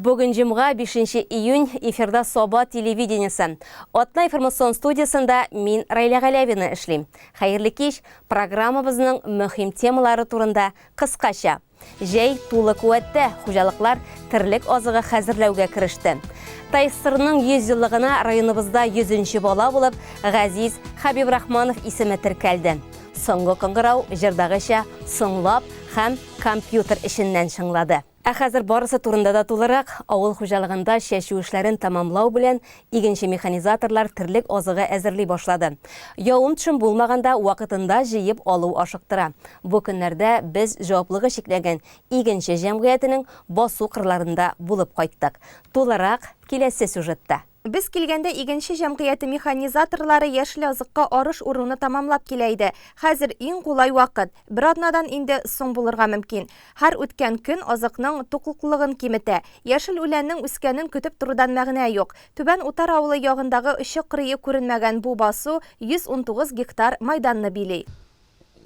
Бүгін жымға 5 июнь эфирда Соба телевидениесі. Отна информацион студиясында мен Райля Галявина эшлейм. Хайырлы кеш, программабызның мөһим темалары турында кыскача. Жәй тулы куәтті хужалыклар тірлік азығы хәзерләүгә кірішті. Тайсырның 100 жыллығына районыбызда 100-нче бала булып, Газиз Хабиб Рахманов исеме теркәлде. Соңгы кыңгырау җырдагыча соңлап һәм компьютер эшеннән шыңлады. Хәзер барысы турында да тулырак, авыл хуҗалыгында чәчү эшләрен тамамлау белән игенче механизаторлар тирлек азыгы әзерли башлады. Явым-төшем булмаганда вакытында җыеп алу ашыктыра. Бу көннәрдә без җаваплыгы чикләгән игенче җәмгыятенең басу кырларында булып кайттык. Тулырак киләсе сюжетта. Біз келгенде игенче җәмгыяте механизаторлары яшел азыкка арыш урыны тамамлап киләйде. Хәзер иң кулай вакыт. Бер атнадан инде соң булырга мөмкин. Һәр үткән көн азыкның туклыклыгын киметә. Яшел үләннең үскәнен көтеп торудан мәгънә юк. Түбән Утар авылы ягындагы очы-кырые күренмәгән бу басу 119 гектар майданны били.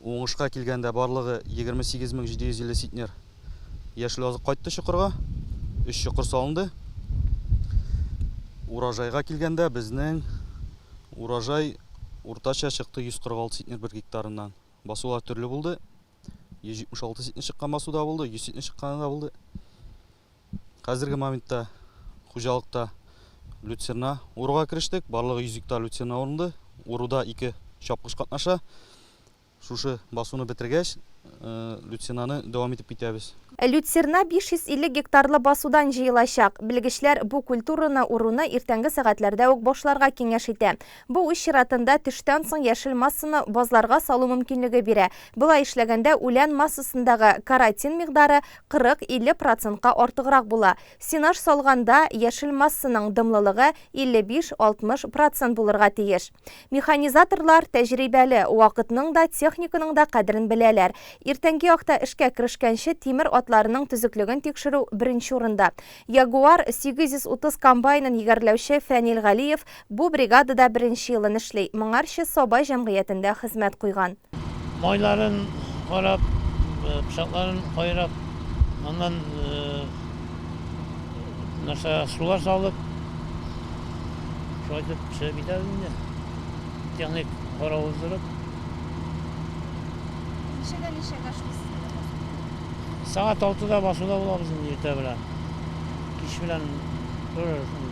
Уңышка килгәндә барлыгы 28750 ситнер яшел азык кайтты чокырга. 3 чокыр салынды. Урожайга килгәндә безнең урожай уртача чыкты 146 ситнер 1 гектарыннан. Басулар төрле булды. 176 ситнер чыккан басу да булды, 100 ситнер чыккан да булды. Хәзерге моментта хуҗалыкта люцерна уруга кирештек. Барлыгы 100 гектар люцерна урынды. Уруда 2 чапкыш катнаша. Шушы басуны бетергәч, люцернаны дәвам итеп китәбез. Люцерна 550 гектарлы басудан җыелачак. Белгечләр бу культураны уруны иртәнге сәгатьләрдә үк башларга киңәш итә. Бу үз чиратында төштән соң яшел массаны базларга салу мөмкинлеге бирә. Булай эшләгәндә үлән массасындагы каротин микъдары 40-50%-ка артыграк була. Синаж салганда яшел массаның дымлылыгы 55-60% булырга тиеш. Механизаторлар тәҗрибәле, вакытның да, техниканың да кадерен беләләр. Иртәнге якта эшкә керешкәнче тимер атларының түзүклеген тикшерү беренче урында. Ягуар 830 комбайнын егәрләүче Фәнил Галиев бу бригадада беренче елын эшли. Моңарчы Соба җәмгыятендә хезмәт куйган. Майларын карап, пычакларын кайрап, аннан сулар салып, шайтып пешереп итәбез. Техник каравыздырып. Saat 6'da basуда bulabız ertə bilən. Kiş bilən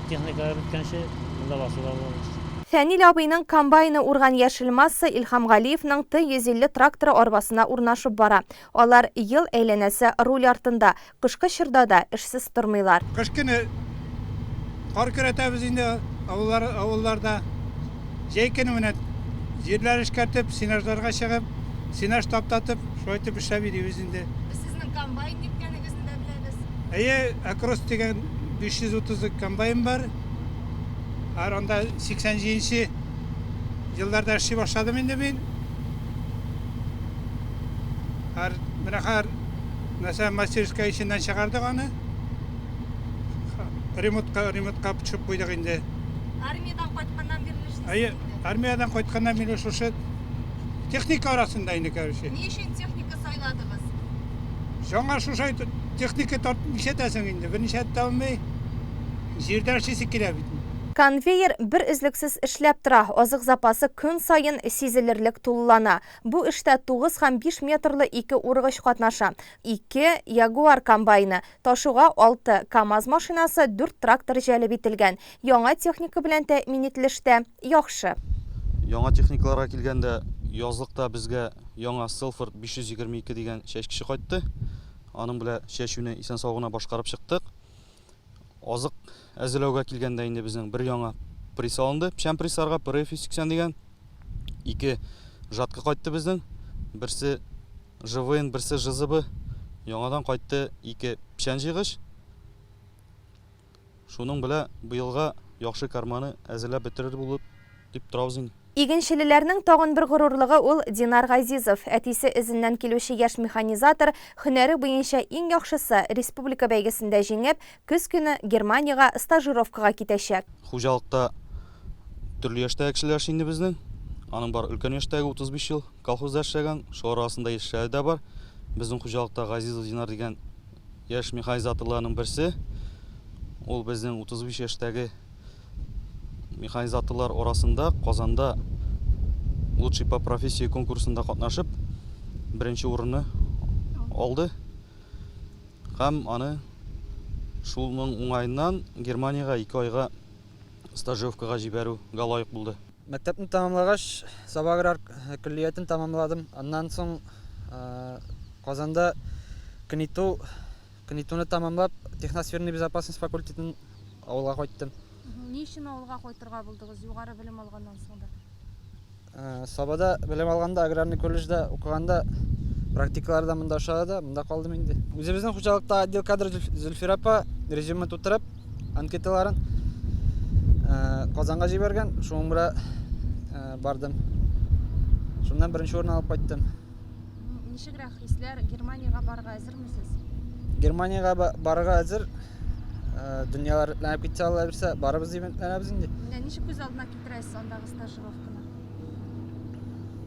texnika bitkənçə bunda basуда bulabız. Фәнил абыйның комбайны урган яшел масса Илхам Галиевның Т-150 тракторы арбасына урнашып бара. Алар ел әйләнәсе руль артында, кышкы чорда да эшсез тормыйлар. Кыш көне кар көрәтәбез инде авылларда. Җәй көне менә җирләр эшкәртеп, синажларга чыгып, синаж таптатып, шайтып эшләп йөрибез инде. Комбайн диткәнегезне дә беләбез. Әйе, Акрос дигән 530 комбайн бар. Анда 87 елларда эшли башладым инде мин. Менә нәрсә мастерская эченнән чыгардык аны. Ремонтка төшеп куйдык инде. Армиядан кайтканнан бирле. Әйе, армиядан кайтканнан бирле шушы техника арасында инде короче. Ни өчен техника сайладыгыз? Жаңа шушы техника нишәтәсең инде, бер нишәтә алмый. Җирдә эшлисе килә бит. Конвейер бер үзлексез эшләп тора, азык запасы көн сайын сизелерлек тулылана. Бу эштә 9 һәм 5 метрлы 2 ургыч катнаша. 2 Ягуар комбайны, ташуга 6 КАМАЗ машинасы, 4 трактор җәлеп ителгән. Яңа техника белән тәэмин ителештә яхшы. Яңа техникаларга килгәндә язлыкта безгә яңа Silver 522 дигән чәчкече кайтты. Аның белән чәчүне исән саугына башкарып чыктык. Азык әзерләүгә килгәндә инде безнең бер яңа пресс алынды. Печән прессарга PRF80 дигән 2 жатка кайтты безнең. Берсе ЖВН, берсе ЖЗБ. Яңадан кайтты 2 печән җыйгыч. Шуның белән быелга яхшы карманы әзерләп бетерер булып дип торабыз инде. Игенчелеләрнең тагын бер горурлыгы ул Динар Газизов. Әтисе эзеннән килүче яшь механизатор, һөнәре буенча иң яхшысы республика бәйгесендә җиңеп, көз көне Германияга стажировкага китәчәк. Хуҗалыкта төрле яшьтәге кешеләр инде безнең. Аның бар өлкән яшьтәге 35 ел колхозда эшләгән, шулар арасында яшьләр дә бар. Безнең хуҗалыкта Газизов Динар дигән яшь механизаторларның берсе. Ул безнең 35 яшьтәге механизаторлар арасында Казанда лучший по профессии конкурсында катнашып, беренче урынны алды. Һәм аны шулның уңайыннан Германияга 2 айга стажировкага җибәрүгә лаек булды. Мәктәпне тәмамлагач, Саба аграр көллиятен тәмамладым. Аннан соң Казанда КНИТУны тәмамлап, техносферный безопасность факультетын авылга кайттым. Ни өчен авылга кайтырга булдыгыз, югары белем алганнан соң да? Сабада белем алганда, аграрный колледжда укыганда практикаларда монда ошады, монда калдым инде. Үзебезнең хуҗалыкта отдел кадр Зөлфир апа резюме тутырып, анкеталарын Казанга җибәргән, шуның белән бардым. Шуннан беренче урын алып кайттым. Ничегрәк хисләр, Германиягә барырга әзермесез? Германиягә барырга әзер. Дөньялар этләнеп китсә алла бирсә, барыбыз дип этләнәбез инде. Ничек күз алдына китерәсез андагы стажировканы?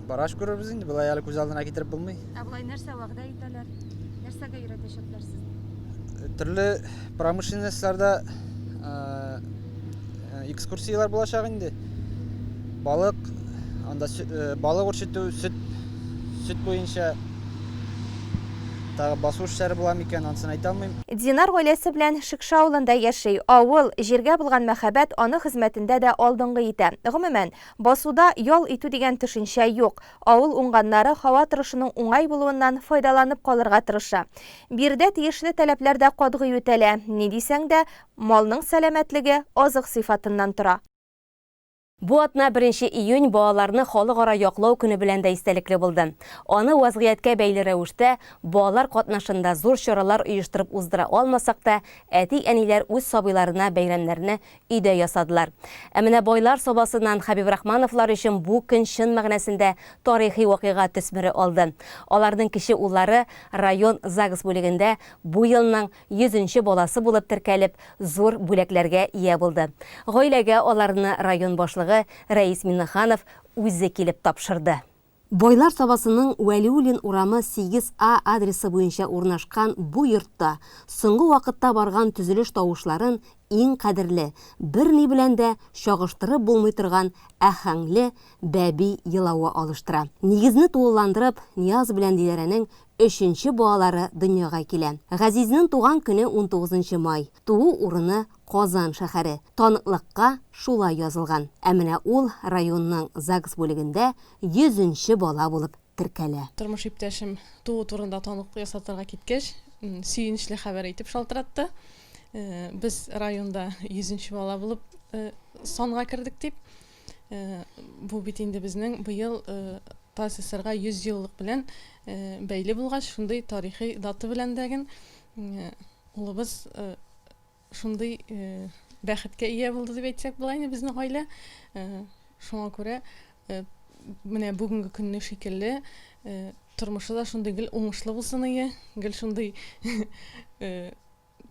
Бараш күрербез инде, болай әле күз алдына китереп булмый. Болай нәрсә вәгъдә итәләр? Нәрсәгә өйрәтәчәкләр сезне? Төрле промышленностьларда экскурсиялар булачак инде. Балык, анда балык үрчетү, сөт буенча тагы басу эшләре була микән, анысын әйтә алмыйм. Динар гаиләсе белән Шикша авылында яши. Авыл, җиргә булган мәхәббәт аны хезмәтендә дә алдынгы итә. Гомумән, басуда ял итү дигән төшенчә юк. Авыл уңганнары һава торышының уңай булуыннан файдаланып калырга тырыша. Бирдә тиешле таләпләр дә катгый үтәлә. Ни дисәң дә, малның сәламәтлеге азык сыйфатыннан тора. Бу атна 1 июнь балаларны халыкара яклау көне белән дә истәлекле булды. Аны вазгыятькә бәйле рәвештә балалар катнашында зур чаралар оештырып уздыра алмасак та, әти-әниләр үз сабыйларына бәйрәмнәрне өйдә ясадылар. Ә менә байлар сабасыннан Хәбиб Рахмановлар өчен бу көн чын мәгънәсендә тарихи вакыйга төсмере алды. Аларның кече уллары район ЗАГС бүлегендә бу елның 100нче баласы булып теркәлеп, зур бүләкләргә ия булды. Гаиләгә аларны район башлыгы Рәис Миннаханов үзе килеп тапшырды. Байлар сабасының Вәлиуллин урамы 8А адресы буенча урнашкан бу йортта соңгы вакытта барган төзелеш тавышларын иң кадерле, берни белән дә чагыштырып булмый торган әһәңле бәби елавы алыштыра. Нигезне тулыландырып, Нияз белән Диләрәнең 3нче балалары дөньяга килә. Газизнең туган көне 19 май. Туу урыны Казан шәһәре. Таныклыкка шулай язылган. Ә менә ул районның ЗАГС бүлегендә 100нче бала булып теркәлә. Тормыш иптәшем туу турында таныклык ясатырга киткәч, сөенечле хәбәр әйтеп шалтыратты. Без районда 100нче бала булып санга кирдек дип. Бу бит инде безнең быел ТАССРга 100 еллык белән бәйле булгач, шундый тарихи даты белән дәген улыбыз шундый бәхеткә ия булды дип әйтсәк була инде безнең гаилә. Шуңа күрә менә бүгенге көнне шикелле тормышы да шундый гел уңышлы булсын ие, гел шундый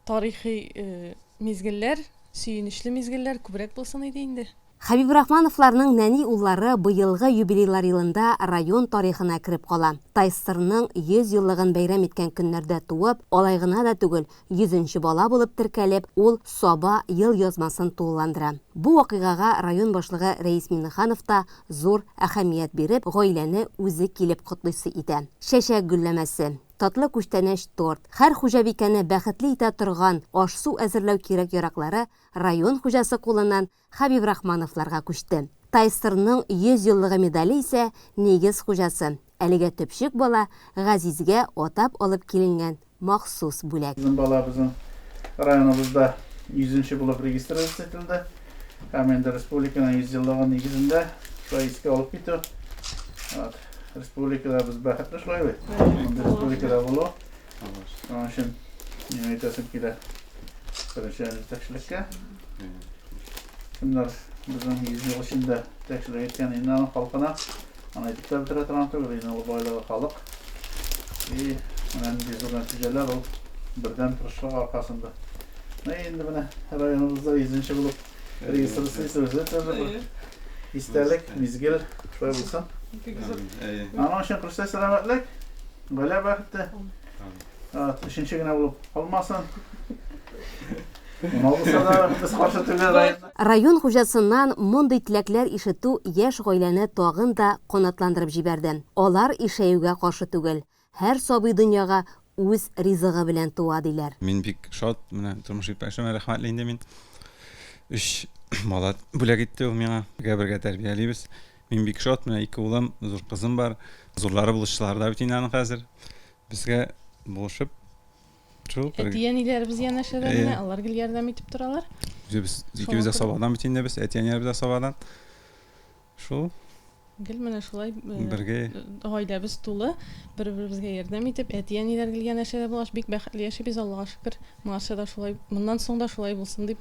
тарихи мизгелләр, сөенечле мизгелләр күбрәк булсын иде инде. Хәбиб Рахмановларның нәни уллары быелгы юбилейлар елында район тарихына кирип кала. Тайсырның 100 еллыгын бәйрәм иткән көннәрдә туып, алай гына да түгел, 100нче бала булып теркәлеп, ул Саба ел язмасын тулыландыра. Бу вакыйгага район башлыгы Рәис Миннаханов та зур әһәмият биреп, гаиләне үзе килеп котлыйсы итә. Чәчәк гөлләмәсе, татлы күчтәнәч торт, һәр хуҗабикәне бәхетле итә торган аш-су әзерләү кирәк-яраклары район хуҗасы кулыннан Хәбиб Рахмановларга күчте. Тайсырның 100 еллыгы медале исә нигез хуҗасы. Әлегә төпчек бала Газизгә атап алып киленгән махсус бүләк. Безнең бала безнең районыбызда 100нче булып регистрация ителде. Һәм инде республиканың 100 еллыгы нигезендә шулай алып китү. Республикада без бәхетле шулай бит. Республикада булу. Onun için yönetim kile karışan tekşilikке. Kimler bizim 100 yıl içinde tekşilik etken inanın halkına anaydıklar bitiren tügül inanlı baylığı kalık. Önemli biz olan tüceler ol birden tırışlık arkasında. Şimdi bana rayonumuzda 100. bulup registrasını sözü isterlik, mizgil şöyle bulsun. Onun için kırışta selametlik. Böyle baktı. 3. güne bulup olmasın. Уны булса да без каршы түгел районда. Район хуҗасыннан мондый теләкләр ишетү яшь гаиләне тагын да канатландырып җибәрде. Алар ишәюгә каршы түгел. Һәр сабый дөньяга үз ризыгы белән туа диләр. Мин бик шат, менә тормыш иптәшемә рәхмәтле инде мин. 3 бала бүләк итте ул миңа, бергә тәрбиялибез. Мин бик шат, менә 2 улым, зур кызым бар. Зурлары булышлар да бит инде аның хәзер. Безгә булышып шул Әтиәниләребез янәшәләренә алар гел ярдәм итеп торалар. Biz ikimiz de sabahdan bitince biz etiyenler bize sabahdan. Şu Гел менә шулай бергә гаиләбез тулы, бер-беребезгә ярдәм итеп, әтиәниләр гел янәшәдә булгач бик бәхетле яшибез, Аллага шөкер. Моңарча да шулай, моннан соң да шулай булсын дип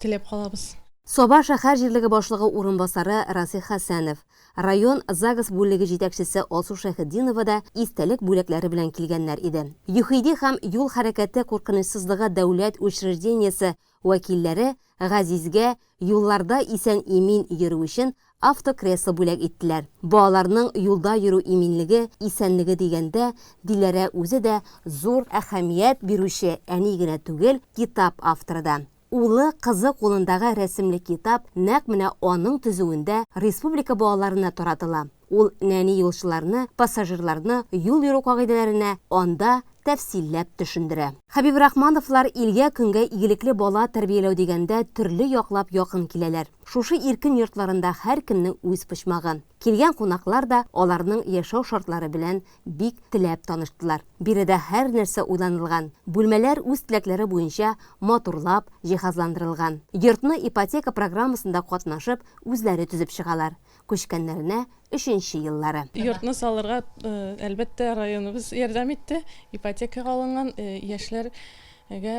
теләп калабыз. Соба шәһәр җирлеге башлыгы урынбасары Расих Хәсәнов, район ЗАГС бүлеге җитәкчесе Алсу Шәһидинова да истәлек бүләкләре белән килгәннәр иде. ЮХИДИ һәм юл хәрәкәте куркынычсызлыгы дәүләт учреждениесе вәкилләре Газизгә юлларда исән-имин йөрү өчен автокресло бүләк иттеләр. Балаларның юлда йөрү иминлеге, исәнлеге дигәндә, Диләрә үзе дә зур әһәмият бирүче әни генә түгел, китап авторы да. Улы кызы кулындагы рәсемле китап нәкъ менә аның төзүендә республика балаларына таратыла. Ул нәни юлчыларны, пассажирларны юл йөрү кагыйдәләренә анда тәфсилләп төшендерә. Хәбиб Рахмановлар илгә көнгә игелекле бала тәрбияләү дигәндә төрле яклап якын киләләр. Шушы иркен йортларында һәр кемнең үз почмагы. Килгән кунаклар да аларның яшәү шартлары белән бик теләп таныштылар. Биредә һәр нәрсә уйланылган. Бүлмәләр үз теләкләре буенча матурлап җиһазландырылган. Йортны ипотека программасында катнашып, үзләре төзеп чыгалар. Күчкәннәренә 3нче еллары. Йортны салырга әлбәттә районыбыз ярдәм итте. Ипотекага алынган яшьләргә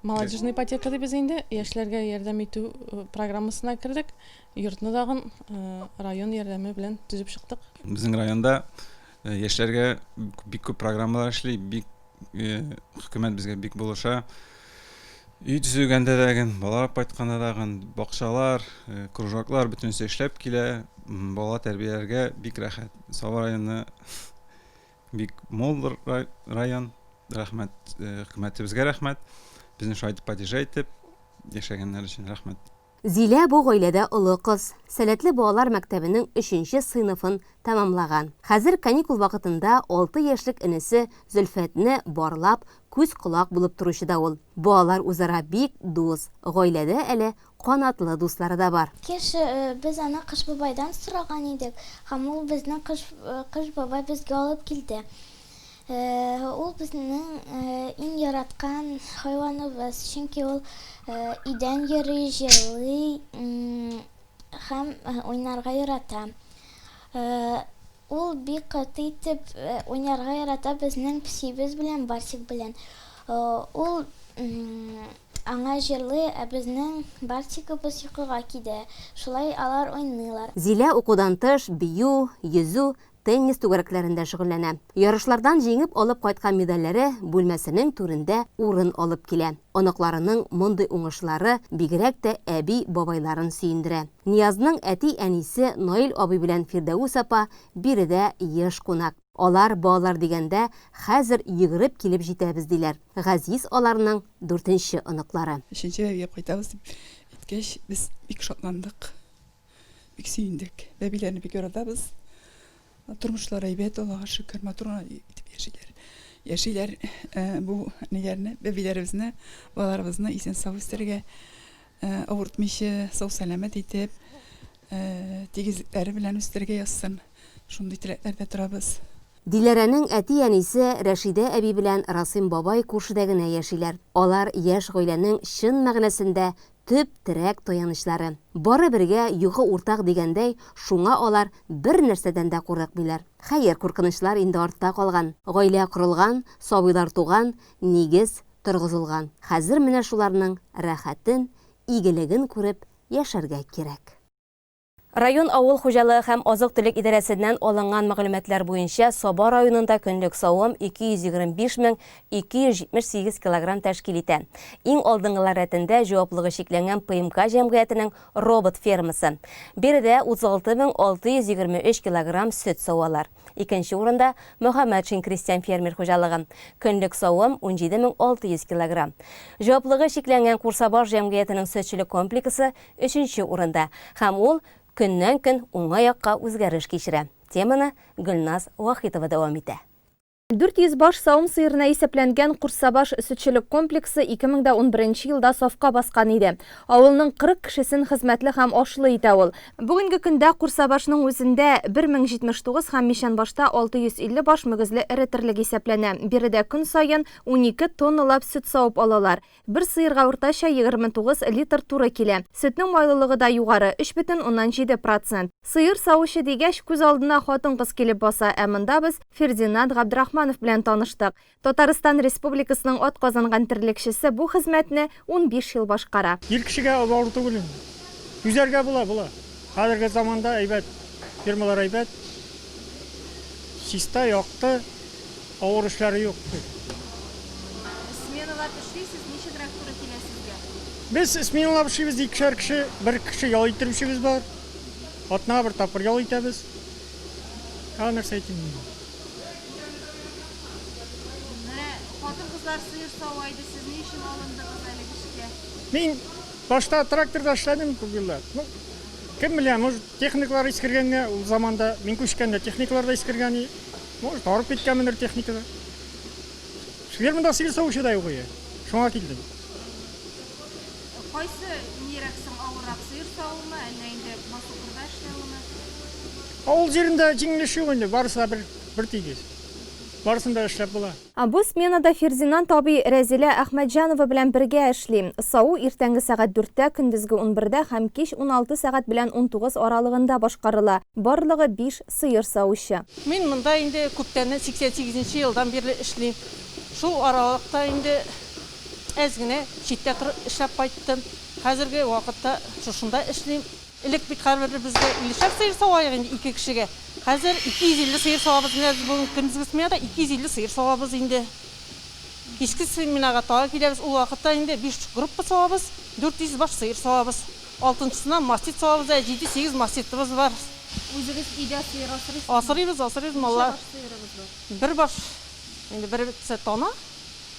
молодежный ипотека дип без инде яшьләргә ярдәм итү программасына кирдек. Йортны дагын район ярдәме белән төзеп чыктык. Безнең районда яшьләргә бик күп программалар эшли, бик хөкүмәт безгә бик булыша. Үй төзегәндә дәген, балалар кайтканда дәген, бакчалар, кружоклар бөтенсе эшләп килә. Бала тәрбияләргә бик рәхәт. Сава районы бик мол район. Рәхмәт хөкүмәтебезгә рәхмәт. Безне шулай поддержать итеп яшәгәннәр өчен рәхмәт. Зилә бу гаиләдә олы кыз, сәләтле балалар мәктәбенең 3нче сыйныфын тәмамлаган. Хәзер каникул вакытында 6 яшьлек инесе Зөлфәтне барлап, күз-колак булып торучы да ул. Балалар үзара бик дус, гаиләдә әле канатлы дуслары да бар. Без аны Кыш бабайдан сораган идек, һәм ул безне Кыш бабай безгә алып килде. Ул безнең иң яраткан хайваныбыз, чөнки ул идән йөрий, җырлый һәм уйнарга ярата. Ул бик каты итеп уйнарга ярата безнең песибез белән, Барсик белән. Ул аңа җырлый, ә безнең Барсикыбыз йокыга китә. Шулай алар уйныйлар. Зилә укудан тыш бию, йөзү, теннис түгәрәкләрендә шөгыльләнә. Ярышлардан җиңеп алып кайткан медальләре бүлмәсенең түрендә урын алып килә. Аныкларының мондый уңышлары бигрәк тә әби бабайларын сөендерә. Ниязның әти-әнисе Наил абый белән Фирдәүс апа биредә еш кунак. Алар балалар дигәндә хәзер йөгереп килеп җитәбез диләр. Газиз аларның 4нче оныклары. 3нче әйгә кайтабыз дип әйткәч, без бик шатландык, бик сөендек. Бәбиләрне бик яратабыз. Тормышлар әйбәт, Аллага шөкер, матур итеп яшиләр. Бу ниләрне, бәбиләребезне, балаларыбызны исән сау үстерергә, авыртмыйча, сау сәламәт итеп, тигезлекләре белән үстергә язсын. Шундый теләкләрдә торабыз. Диләрәнең әти-әнисе Рәшидә әби белән Расим бабай күршедә генә яшиләр. Алар яшь гаиләнең чын мәгънәсендә төп терәк таянычлары. Бары бергә югы уртак дигәндәй, шуңа алар бер нәрсәдән дә курыкмыйлар. Хәер, куркынычлар инде артта калган. Гаилә корылган, сабыйлар туган, нигез торгызылган. Хәзер менә шуларның рәхәтен, игелеген күреп яшәргә кирәк. Район авыл хуҗалыгы һәм азык-төлек идарәсеннән алынган мәгълүматлар буенча Саба районында көнлек савым 225,278 килограмм тәшкил итә. Иң алдынгылар рәтендә җаваплыгы шикләнгән ПМК җәмгыятенең робот фермасы. Биредә 36,623 килограмм сөт савалар. Икенче урында Мөхәммәдшин крестьян фермер хуҗалыгы. Көнлек савым 17,600 килограмм. Җаваплыгы шикләнгән Курсабаш җәмгыятенең сөтчелек комплексы 3нче урында һәм ул көннән-көн уңай якка үзгәреш кичерә. Теманы Гөлназ Вахитова дәвам итә. 400 баш савым сыерына исәпләнгән Курсабаш сөтчелек комплексы 2011 елда сафка баскан иде. Авылның 40 кешесен хезмәтле һәм ашлы итә ул. Бүгенге көндә Курсабашның үзендә 1079 һәм Мишәнбашта 650 баш мөгезле эретерлек исәпләнә. Биредә көн саен 12 тонналап сөт савып алалар. Бер сыерга уртача 29 литр туры килә. Сөтнең майлылыгы да югары 3,7%. Сыер савучы дигәч күз алдына хатын-кыз килеп баса, ә монда без Фердинанд Габдрахманов белән таныштык. Татарстан Республикасының атказанган терлекчесе бу хезмәтне 15 ел башкара. Ел кешегә авыр түгел. Үзәргә була. Хәзерге заманда әйбәт, фирмалар әйбәт. Чиста, якты, авыр эшләре юк. Сменалар эшлисез, ничә трактор килә сезгә? Без сменалар эшлибез, 2 кеше, бер кеше ял иттерүчебез бар. Атна бер тапкыр ял итәбез. Нәрсә әйтим? Хатын-кызлар сыер савайды, сез ни өчен алындыгыз әле эшкә? Мин башта тракторда эшләдем күп еллар. Кем белә, может, техниклар искергәнгә ул заманда мин күчкәндә техниклар да искергән. Может, арып киткәнмендер техникада. Фермада сыер савучы да юк иде. Шуңа килдем. Кайсы нирәксең, авыррак сыер савымы, әллә инде басукырда эшләүме? Авыл җирендә җиңелеш юк инде, барысы да бер тигез. Барысында эшләп була. Бу сменада Фердинанд абый Рәзилә Әхмәтҗанова белән бергә эшли. Саву иртәнге сәгать 4-тә, көндезге 11-дә һәм кич 16 сәгать белән 19 аралыгында башкарыла. Барлыгы 5 сыер савучы. Мин монда инде күптән 88 елдан бирле эшлим. Шул аралыкта инде әзгенә читтә торып эшләп кайттым. Хәзерге вакытта шушында эшлим. Элек бит һәрбер безгә 50 сыер савайык инде 2 кешегә. Хәзер 250 сыер савабыз менә бүген көндезге сменада 250 сыер савабыз инде. Кичке сменага тагы киләбез. Ул вакытта инде 5 группа савабыз, 400 баш сыер савабыз. 6-нчысына мастит савабыз, 7-8 маститыбыз бар. Үзегез өйдә сыер асырыйсыз? Асырыйбыз, маллар. Бер баш, инде бер тона,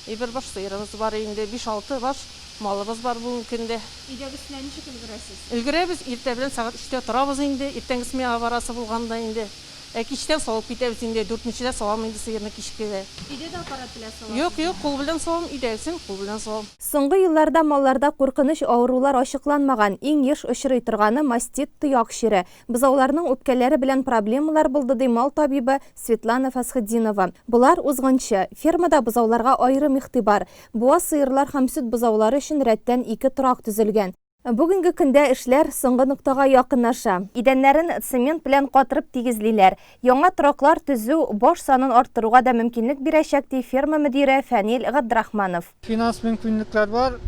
бер баш сыерыбыз бар инде 5-6 баш. Малыбыз бар бүгенге көндә. Өйдәгесенә ничек өлгерәсез? Өлгерәбез, иртә белән сәгать 3-тә торабыз инде, иртәнге сменага барасы булганда инде. Кичтән савып китәбез инде, 4-нчедә савам инде сыерны кичкегә. Өйдә дә аппарат белән савам? Юк, кул белән савам, өйдәсен кул белән савам. Соңгы елларда малларда куркыныч авырулар ачыкланмаган. Иң еш очрый торганы мастит тояк шире. Бозауларның үпкәләре белән проблемалар булды ди мал табибы Светлана Фасхетдинова. Булар узгынчы. Фермада бозауларга аерым игътибар. Буа сыерлар һәм сөт бозаулары өчен рәттән 2 торак төзелгән. Бүгенге көндә эшләр соңгы ноктага якынлаша. Идәннәрен цемент белән катырып тигезлиләр. Яңа тораклар төзү баш санын арттыруга да мөмкинлек бирәчәк ди ферма мөдире Фәнил Габдрахманов. Финанс мөмкинлекләр бар.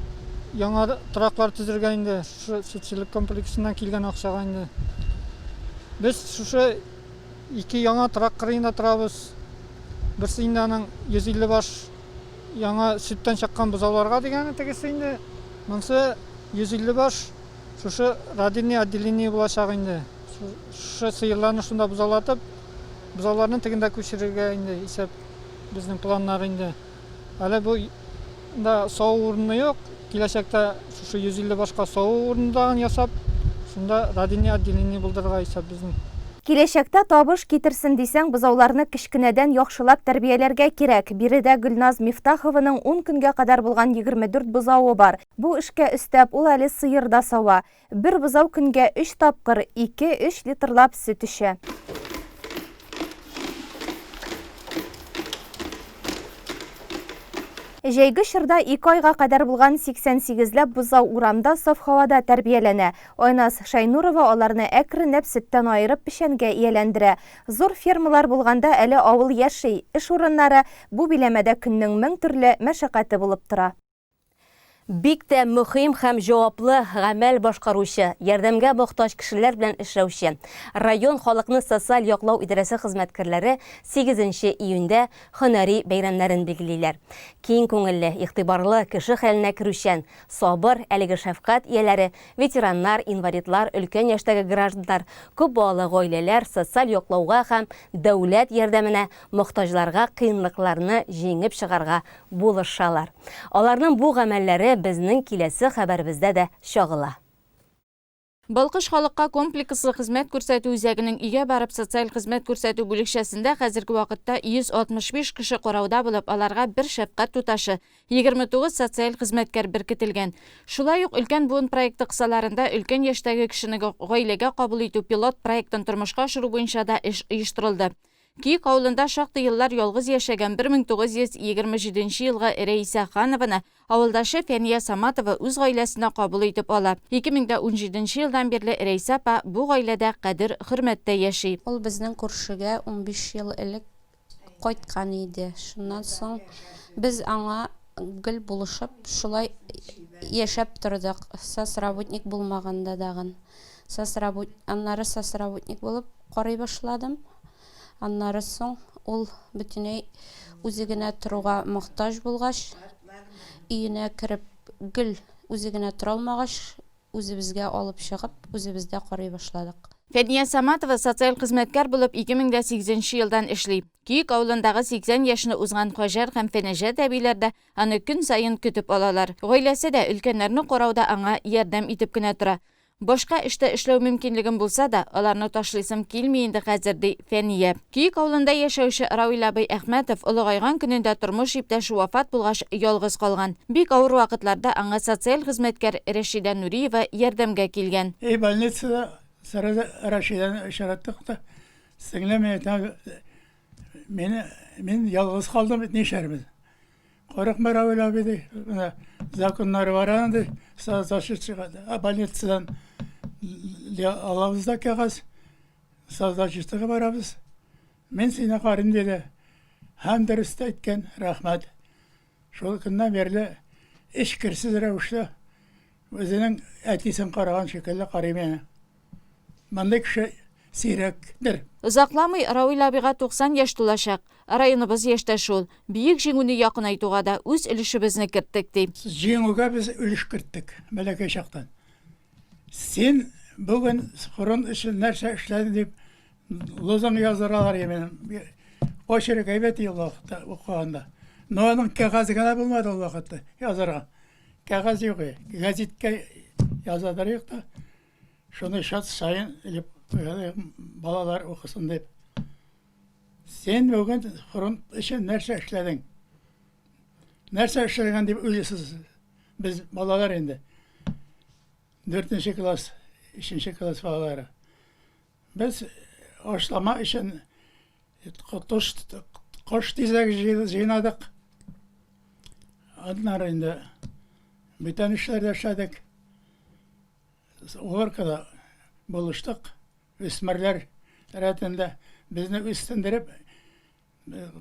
Яңа тораклар төзергә инде сөтчелек комплексыннан килгән акчага инде. Без шушы 2 яңа торак кырыенда торабыз. Берсе инде аның 150 баш яңа сөттән чыккан бозауларга дигән тегесе инде. Монсы 150 баш шушы родильный отделение булачак инде. Шушы сыерларны шунда бузалатып, бузауларны тегендә күчерергә инде исәп безнең планнар инде. Әле бу да сау урыны юк. Киләчәктә шушы 150 башка сау урындан ясап, шунда родильный отделение булдырырга исәп безнең. Киләчәктә табыш китерсен дисәң, бозауларны кичкенәдән яхшылап тәрбияләргә кирәк. Биредә Гөлназ Мифтахованың 10 көнгә кадәр булган 24 бозауы бар. Бу эшкә өстәп ул әле сыер да сава. Бер бозау көнгә 3 тапкыр 2-3 литрлап сөт эчә. Җәйге чорда 2 айга кадәр булган 88ләп бозау урамда саф һавада тәрбияләнә. Айназ Шайнурова аларны әкренләп сөттән айырып пешәнгә ияләндерә. Зур фермалар булганда әле авыл яши. Эш урыннары бу биләмәдә көннең 1000 төрле мәшәкате булып тора. Бик тә мөһим һәм җаваплы гамәл башкаручы, ярдәмгә мохтаҗ кешеләр белән эшләүче район халыкны социаль яклау идарәсе хезмәткәрләре 8 июньдә һөнәри бәйрәмнәрен билгелиләр. Киң күңелле, игътибарлы, кеше хәленә керүчән, сабыр, әлеге шәфкать ияләре, ветераннар, инвалидлар, өлкән яшьтәге гражданнар, күп балалы гаиләләр социаль яклауга һәм дәүләт ярдәменә мохтаҗларга кыенлыкларны җиңеп чыгарга булышалар. Аларның бу гамәлләре безнең киләсе хәбәребездә дә чагыла. Балкыш халыкка комплекслы хезмәт күрсәтү үзәгенең өйгә барып социаль хезмәт күрсәтү бүлекчәсендә хәзерге вакытта 165 кеше карауда булып, аларга бер шәфкать туташы, 29 социаль хезмәткәр беркетелгән. Шулай ук өлкән буын проекты кысаларында өлкән яшьтәге кешене гаиләгә кабул итү пилот проектын тормышка ашыру буенча да эш оештырылды. Киек авылында шактый еллар ялгыз яшәгән 1927 елга Рәйсә Ханованы авылдашы Фәния Саматова үз гаиләсенә кабул итеп ала. 2017 елдан бирле Рәйсә апа бу гаиләдә кадер хөрмәттә яши. Ул безнең күршегә 15 ел элек кайткан иде. Шуннан соң без аңа гел булышып, шулай яшәп тордык. Сосработник булмаганда дагын. Аннары сосработник булып карый башладым. Аннары соң ул бөтенләй үзе генә торуга мохтаҗ булгач, өенә кереп гел үзе генә тора алмагач, үзебезгә алып чыгып, үзебездә карый башладык. Фәния Саматова социаль хезмәткәр булып 2008 елдан эшли. Киек авылындагы 80 яшьне узган Хаҗар һәм Фәнәҗәт әбиләр дә аны көн саен көтеп алалар. Гаиләсе дә өлкәннәрне карауда аңа ярдәм итеп кенә тора. Башка эштә эшләү мөмкинлеген булса да, аларны ташлыйсым килми инде хәзер ди Фәния. Киек авылында яшәүче Рауил абый Әхмәтов олыгайган көнендә тормыш иптәше вафат булгач ялгыз калган. Бик авыр вакытларда аңа социаль хезмәткәр Рәшидә Нуриева ярдәмгә килгән. Больницада сарада Рәшидәне очраттык та, сеңлеме мен ялгыз калдым, нишәрбез. Корыкма Рауил абый ди, законнары бар анды, сазашы чыгады. Больницадан алабыз да кәгаз, сазашыстыгы барабыз. Мен сине карым диде. Һәм дөрес әйткән, рәхмәт. Шул көннән бирле эшкерсез рәвештә үзенең әтисен караган шикелле карый менә. Мондай кеше сирәктер. Узакламый Рауил абыйга 90 яшь тулачак. Районыбыз яшьтә шул. Биек җиңүне якынайтуга да үз өлешебезне керттек ди. Җиңүгә без өлеш керттек, бәләкәй чактан. Син бүген хорон өчен нәрсә эшләдең дип лозунг язаралар емен. Очерк әйбәт еллыкта укыганда. Но аның кәгазы генә булмады ул вакытта язарга. Кәгаз юк. Газеткә язадыр юк та. Шуны шат сайын дип балалар укысын дип. Сен бүген фронт өчен нәрсә эшләдең? Нәрсә эшләгән дип уйлыйсыз? Без балалар инде. 4нче класс, 3нче класс балалары. Без ашлама өчен кош тизәк җыйнадык. Аннары инде бүтән эшләрдә эшләдек. Оркада булыштык. Үсмерләр рәтендә безне үстендереп,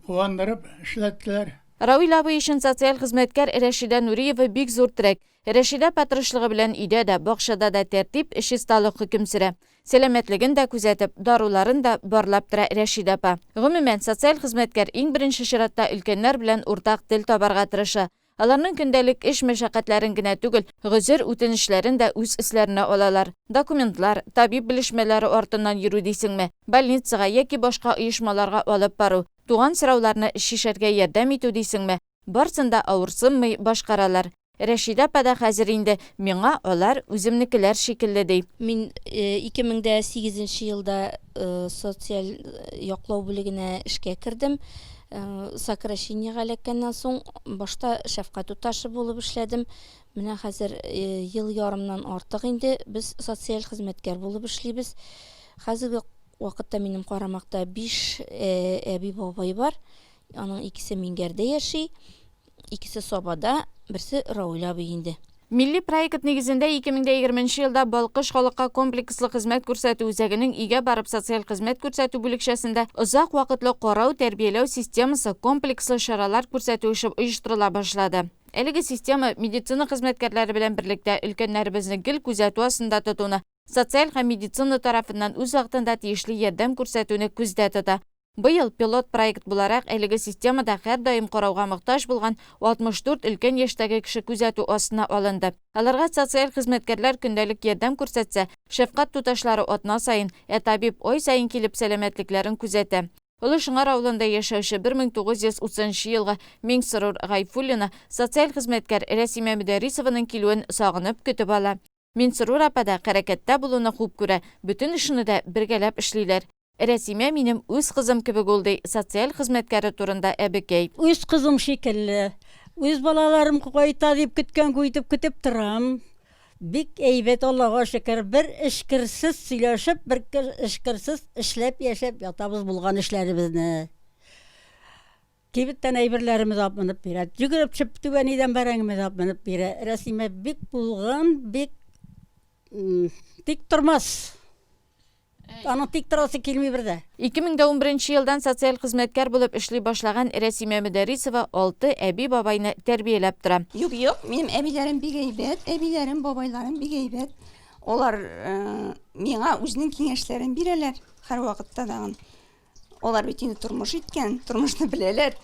куандырып эшләттеләр. Рауил абый өчен социаль хезмәткәр Рәшидә Нуриева бик зур терәк. Рәшидә патырышлыгы белән өйдә дә, бакчада да тәртип, чисталык хөкем сөрә. Сәламәтлеген дә күзәтеп, даруларын да барлап тора Рәшидә апа. Гомумән, социаль хезмәткәр иң беренче чиратта өлкәннәр белән уртак тел табарга тырыша. Аларның көндәлек эш мәшәкатьләрен генә түгел, гозер үтенечләрен дә үз эсләренә алалар. Документлар, табиб белешмәләре артыннан йөрү дисеңме, больницага яки башка оешмаларга алып бару, туган сорауларны шишәргә ярдәм итү дисеңме, барсын да авырсынмый башкаралар. Рәшидә апа да хәзер инде миңа алар үземнекеләр шикелле ди. Мин 2008 елда социаль яклау бүлегенә эшкә кердем. Сокращениягә эләккәннән соң башта шәфкать туташы булып эшләдем. Менә хәзер ел ярымнан артык инде без социаль хезмәткәр булып эшлибез. Хәзерге вакытта минем карамакта 5 әби бабай бар. Аның икесе Мингәрдә яши, икесе Сабада, берсе Рауил абый инде. Милли проект нигезендә 2020 елда Балкыш халыкка комплекслы хезмәт күрсәтү үзәгенең өйгә барып социаль хезмәт күрсәтү бүлекчәсендә озак вакытлы карау, тәрбияләү системасы комплекслы чаралар күрсәтү эше оештырыла башлады. Әлеге система медицина хезмәткәрләре белән берлектә өлкәннәребезне гел күзәтү астында тотуны, социаль һәм медицина тарафыннан үз вакытында тиешле ярдәм күрсәтүне күздә тота. Быел пилот проект буларак әлеге системада һәрдаим карауга мохтаҗ булган 64 өлкән яшьтәге кеше күзәтү астына алынды. Аларга социаль хезмәткәрләр көндәлек ярдәм күрсәтсә, шәфкать туташлары атна сайын, табиб ай сайын килеп сәламәтлекләрен күзәтә. Олы Шыңар авылында яшәүче 1930 елга Миңсырур Гайфуллина социаль хезмәткәр Рәсимә Мөдәрисованың килүен сагынып көтеп ала. Миңсырур апада хәрәкәттә булуны хуп күрә, бүтән эшне дә бергәләп эшлиләр. Рәсимә минем үз кызым кебек булды, социаль хезмәткәре турында әбекәй. Үз кызым шикелле. Үз балаларым кайта дип көтеп торам. Бик әйбәт, Аллага шөкер. Бер эшкерсез сөйләшеп, бер эшкерсез эшләп яшәп ятабыз булган эшләребезне. Кибеттән әйберләребез апынып бирә. Жүгереп чыгып түбәнидән бәрәңгебез апынып бирә. Рәсимә бик булган, бик тик тормас. Аның тик торасы килми бердә. 2011 елдан социаль хезмәткәр булып эшли башлаган Рәсимә Мөдәрисова 6 әби бабайны тәрбияләп тора. Юк, минем әбиләрем бик әйбәт, әбиләрем, бабайларым бик әйбәт. Олар миңа үзенең киңәшләрен бирәләр һәр вакытта дагы. Олар бит инде тормыш иткән, тормышны беләләр.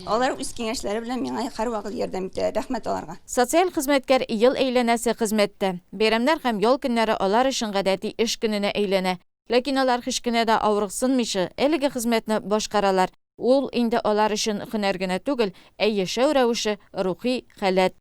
Алар үз киңәшләре белән миңа һәр вакыт ярдәм итә. Рәхмәт аларга. Социаль хезмәткәр ел әйләнәсе хезмәттә. Бәйрәмнәр һәм ял көннәре алар өчен гадәти эш көненә әйләнә. Ләкин алар һич кенә дә авырыксынмыйча, әлеге хезмәтне башкаралар. Ул инде алар өчен һөнәр генә түгел, яшәү рәвеше, рухи халәт.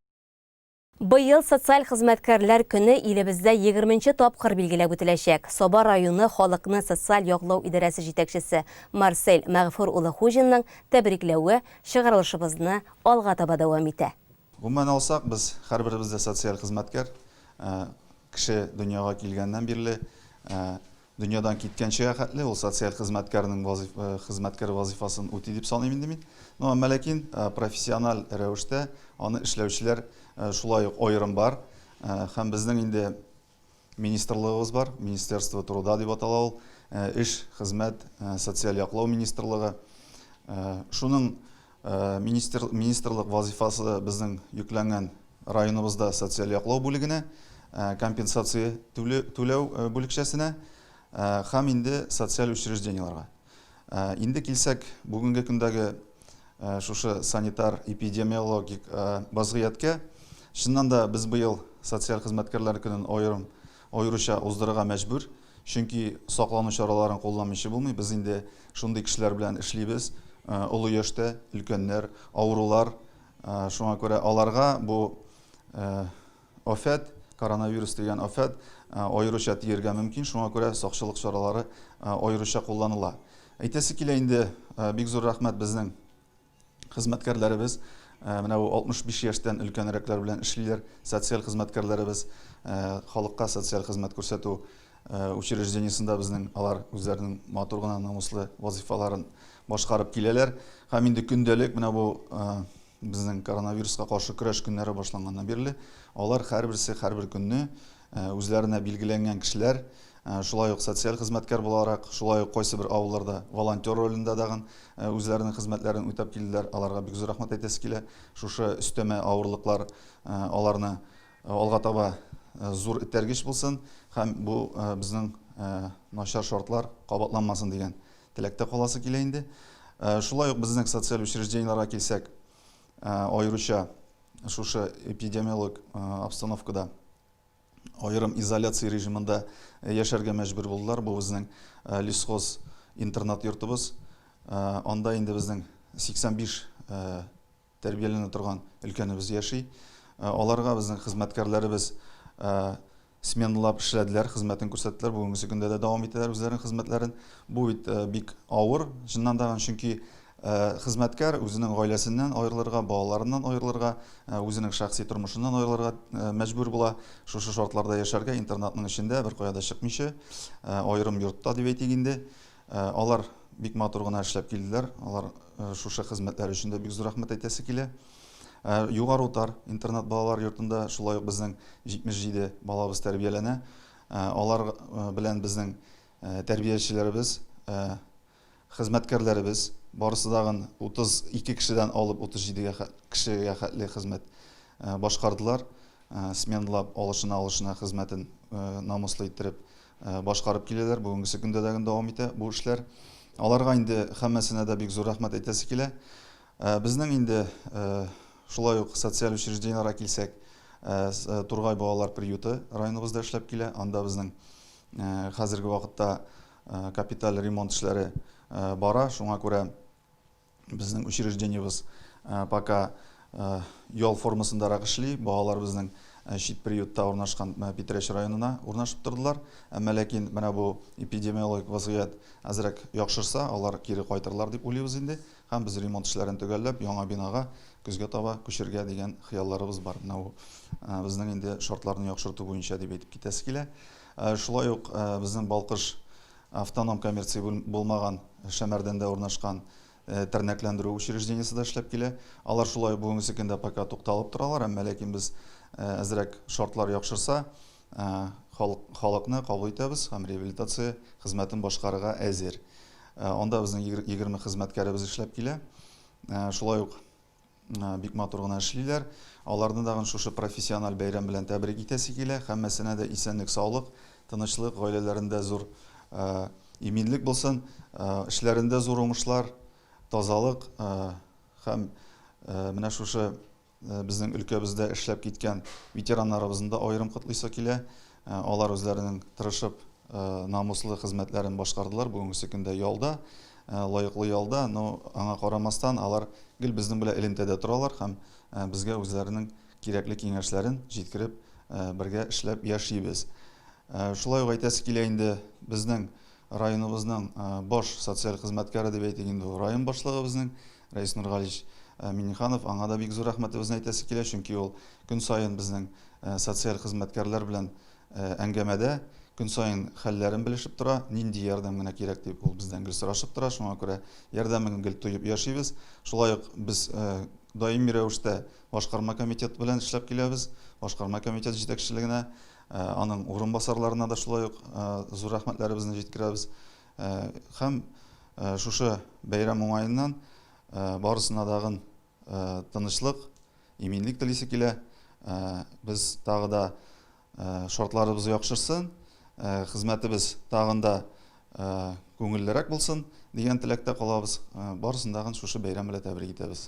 Быел социаль хезмәткәрләр көне илебездә 20-нче тапкыр билгеләп үтеләчәк. Соба районы халыкны социаль яклау идарәсе җитәкчесе Марсель Мәгъфур улы Хуҗинның тәбрикләве чыгарылышыбызны алга таба дәвам итә. Гомумән алсак, біз һәрберебездә социаль хезмәткәр, кеше дөньяга килгәннән бирле, дөньядан киткәнчегә хәтле ул социаль хезмәткәрнең хезмәткәр вазифасын үти дип саныйм инде мин. Но ләкин профессиональ рәвештә аны эшләүчеләр шулай ук аерым бар. Һәм безнең инде министрлыгыбыз бар, Министерство труда дип атала ул, эш, хезмәт, социаль яклау министрлыгы. Шуның министрлык вазифасы безнең йөкләнгән районыбызда социаль яклау бүлегенә, компенсация түләү бүлекчәсенә һәм инде социаль учрежденияларга. Инде килсәк, бүгенге көндәге шушы санитар эпидемиологик вазгыятькә, чыннан да без быел социаль хезмәткәрләр көнен аеруча уздырырга мәҗбүр, чөнки саклану чараларын кулланмыйча булмый. Без инде шундый кешеләр белән эшлибез, олы яшьтә, өлкәннәр, авырулар. Шуңа күрә аларга бу афәт, коронавирус дигән афәт аеруча тиергә мөмкин. Шуңа күрә сакчылык чаралары аеруча кулланыла. Әйтәсе килә инде бик зур рәхмәт безнең хезмәткәрләребез, менә бу 65 яшьтән өлкәнрәкләр белән эшлиләр, социаль хезмәткәрләребез, халыкка социаль хезмәт күрсәтү учреждениесендә безнең алар үзләренең матур гына намуслы вазифаларын башкарып киләләр. Һәм инде көндәлек менә бу безнең коронавируска каршы көрәш көннәре башланганнан бирле алар һәрбер көнне үзләренә билгеләнгән кешеләр, шулай ук социаль хезмәткәр буларак, шулай ук кайсы бер авылларда волонтер ролендә дагы үзләренең хезмәтләрен үтәп килделәр. Аларга бик зур рәхмәт әйтәсе килә. Шушы өстәмә авырлыклар аларны алга таба зур этәргеч булсын һәм бу безнең начар шартлар кабатланмасын дигән теләктә каласы килә инде. Шулай ук безнең социаль учреждениеларга килсәк, аеруча шушы эпидемиолог обстановкада аерым изоляция режимында яшәргә мәҗбүр булдылар. Бу безнең лесхоз интернат йортыбыз. Анда инде безнең 85 тәрбияләнә торган өлкәнебез яши. Аларга безнең хезмәткәрләребез сменалап эшләделәр, хезмәтен күрсәттеләр. Бүгенге көндә дә дәвам итәләр үзләренең хезмәтләрен. Бу бик авыр, чыннан да, чөнки хезмәткәр үзенең гаиләсеннән аерылырга, балаларыннан аерылырга, үзенең шәхси тормышыннан аерылырга мәҗбүр була. Шушы шартларда яшәргә интернатның эчендә бер кая да чыкмыйча, аерым йортта дип әйтик инде. Алар бик матур гына эшләп килделәр. Алар шушы хезмәтләр өчен дә бик зур рәхмәт әйтәсе килә. Югары Утар интернат балалар йортында шулай ук безнең 77 балабыз тәрбияләнә. Алар белән безнең тәрбиячеләребез, хезмәткәрләребез барысы дагы 32 кешедән алып 37 кешегә хәтле хезмәт башкардылар. Сменлап алышына хезмәтен намуслы иттереп башкарып киләләр. Бүгенге көндә дә дәвам итә бу эшләр. Аларга инде һәммәсенә дә бик зур рәхмәт әйтәсе килә. Безнең инде шулай ук социаль учреждениеларга килсәк, Тургай балалар приюты районыбызда эшләп килә. Анда безнең хәзерге вакытта капиталь ремонт эшләре бара. Шуңа күрә безнең учреждениебез пока ял формасындарак эшли. Балалар безнең чит приютта урнашкан Питрәч районына урнашып тордылар. Әмма ләкин менә бу эпидемиологик вазгыять әзрәк яхшырса, алар кире кайтырлар дип уйлыйбыз инде. Һәм без ремонт эшләрен төгәлләп, яңа бинага көзгә таба күчергә дигән хыялларыбыз бар. Менә бу безнең инде шартларны яхшырту буенча дип әйтеп китәсе килә. Шулай ук безнең Балкыш автоном коммерция булмаган Шәмәрдәндә урнашкан тернәкләндерү учреждениесе дә эшләп килә. Алар шулай бүгенге көндә пока тукталып торалар, әмма ләкин без әзрәк шартлар яхшырса, халыкны кабул итәбез һәм реабилитация хезмәтен башкарырга әзер. Анда безнең 20 хезмәткәребез эшләп килә. Шулай ук бик матур гына эшлиләр. Аларны да шушы профессиональ бәйрәм белән тәбрик итәсе килә. Һәммәсенә дә исәнлек, саулык, тынычлык, гаиләләрендә зур иминлек булсын, эшләрендә зур уңышлар, тазалык һәм менә шушы безнең өлкәбездә эшләп киткән ветераннарыбызны да аерым котлыйсы килә. Алар үзләренең тырышып намуслы хезмәтләрен башкардылар бүгенге көндә ялда, лаеклы ялда, но аңа карамастан алар гел безнең белән элемтәдә торалар һәм безгә үзләренең кирәкле киңәшләрен җиткереп бергә эшләп яшибез. Шулай ук әйтәсе килә инде безнең районыбызның баш социаль хезмәткәре дип әйтик инде район башлыгы безнең Рәис Нургалич Миниханов, аңа да бик зур рәхмәтебезне әйтәсе килә, чөнки ул көн саен безнең социаль хезмәткәрләр белән әңгәмәдә, көн саен хәлләрен белешеп тора, нинди ярдәм генә кирәк дип ул бездән гел сорашып тора. Шуңа күрә ярдәмен гел тоеп яшибез. Шулай ук без даими рәвештә башкарма комитет белән эшләп киләбез. Башкарма комитет җитәкчелегенә, аның урынбасарларына да шулай ук зур рәхмәтләребезне җиткерәбез. Һәм шушы бәйрәм уңаеннан барысына дагы тынычлык, иминлек телисе килә. Без тагы да шартларыбыз яхшырсын, хезмәтебез тагын да күңеллерәк булсын дигән теләктә калабыз. Барысын дагы шушы бәйрәм белән тәбрик итәбез.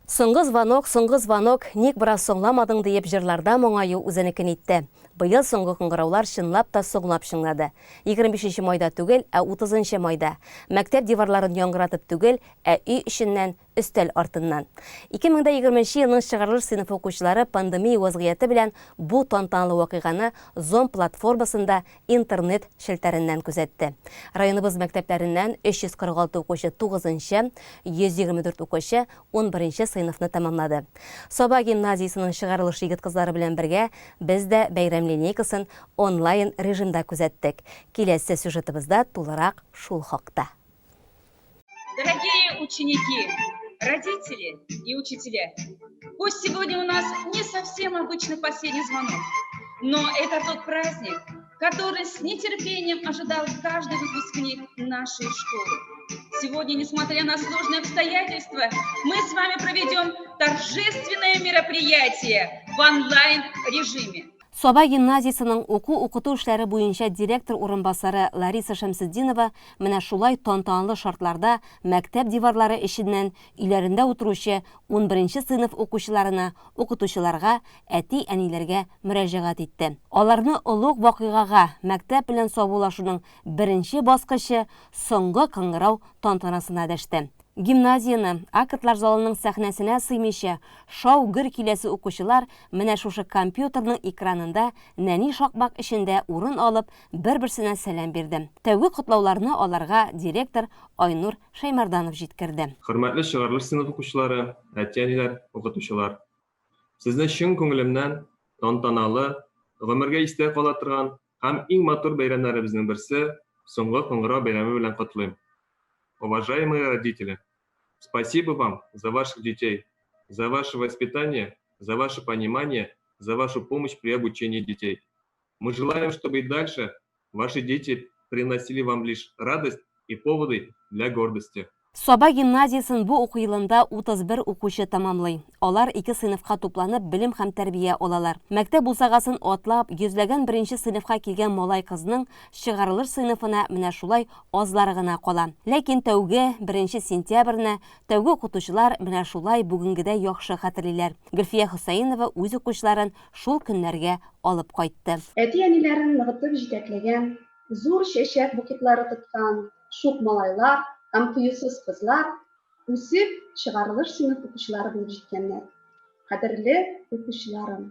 Соңгы звонок, ник бераз соңламадың диеп җырларда моңаю үзенекен итте. Быел соңгы кыңгыраулар чынлап та соңлап чыңлады. 25 майда түгел, 30 майда. Мәктәп диварларын яңгыратып түгел, үй эченнән, өстәл артыннан. 2020 елның чыгарылыш сыйныф укучылары пандемия вазгыяты белән бу тантанлы вакыйганы Зон платформасында интернет шелтәреннән күзәтте. Районыбыз мәктәпләреннән 346 укучы 9-нчы, 124 укучы 11-нче сыйныфны тәмамлады. Саба гимназиясының чыгарылыш егет кызлары белән бергә без дә бәйрәм линейкасын онлайн режимда күзәттек. Киләсе сюжетыбызда тулырак шул хакта. Дорогие ученики, родители и учителя, пусть сегодня у нас не совсем обычный последний звонок, но это тот праздник, который с нетерпением ожидал каждый выпускник нашей школы. Сегодня, несмотря на сложные обстоятельства, мы с вами проведем торжественное мероприятие в онлайн-режиме. Саба гимназиясының уку-укыту эшләре буенча директор урынбасары Лариса Шәмсетдинова менә шулай тантанлы шартларда мәктәп диварлары эченнән өйләрендә утыручы 11-нче сыйныф укучыларына, укытучыларга, әти-әниләргә мөрәҗәгать итте. Аларны олуг вакыйгага мәктәп белән саубуллашуның беренче баскычы соңгы кыңгырау тантанасына дәште. Гимназияны актлар залының сәхнәсенә сыймыйча шау-гөр киләсе укучылар менә шушы компьютерның экранында нәни шакмак эчендә урын алып, бер-берсенә сәлам бирде. Тәүге котлауларны аларга директор Айнур Шаймарданов җиткерде. Хөрмәтле чыгарылыш сыйныф укучылары, әти-әниләр, укытучылар. Сезне чын күңелемнән тантаналы, гомергә истә кала торган һәм иң матур бәйрәмнәребезнең берсе соңгы кыңгырау бәйрәме белән котлыйм. Уважаемые родители, спасибо вам за ваших детей, за ваше воспитание, за ваше понимание, за вашу помощь при обучении детей. Мы желаем, чтобы и дальше ваши дети приносили вам лишь радость и поводы для гордости. Соба гимназиясын бу уку йылында 31 укучы тамамлый. Алар 2 сыйныфка тупланып билим һәм тәрбия алалар. Мәктәп булсагасын атлап, йөзләгән беренче сыйныфка килгән малай кызның чыгарылыш сыйныфына менә шулай азлары гына кала. Ләкин тәүге 1 сентябрьне тәүге укытучылар менә шулай бүгенгедә яхшы хәтерлиләр. Гөлфия Хусаинова үз укучыларын шул көннәргә алып кайтты. Әти-әниләрен ныгытып җитәкләгән, зур чәчәк букетлары тоткан шук малайлар һәм кыюсыз кызлар үсеп чыгарылыш сыйныф укучылары булып җиткәннәр. Кадерле укучыларым,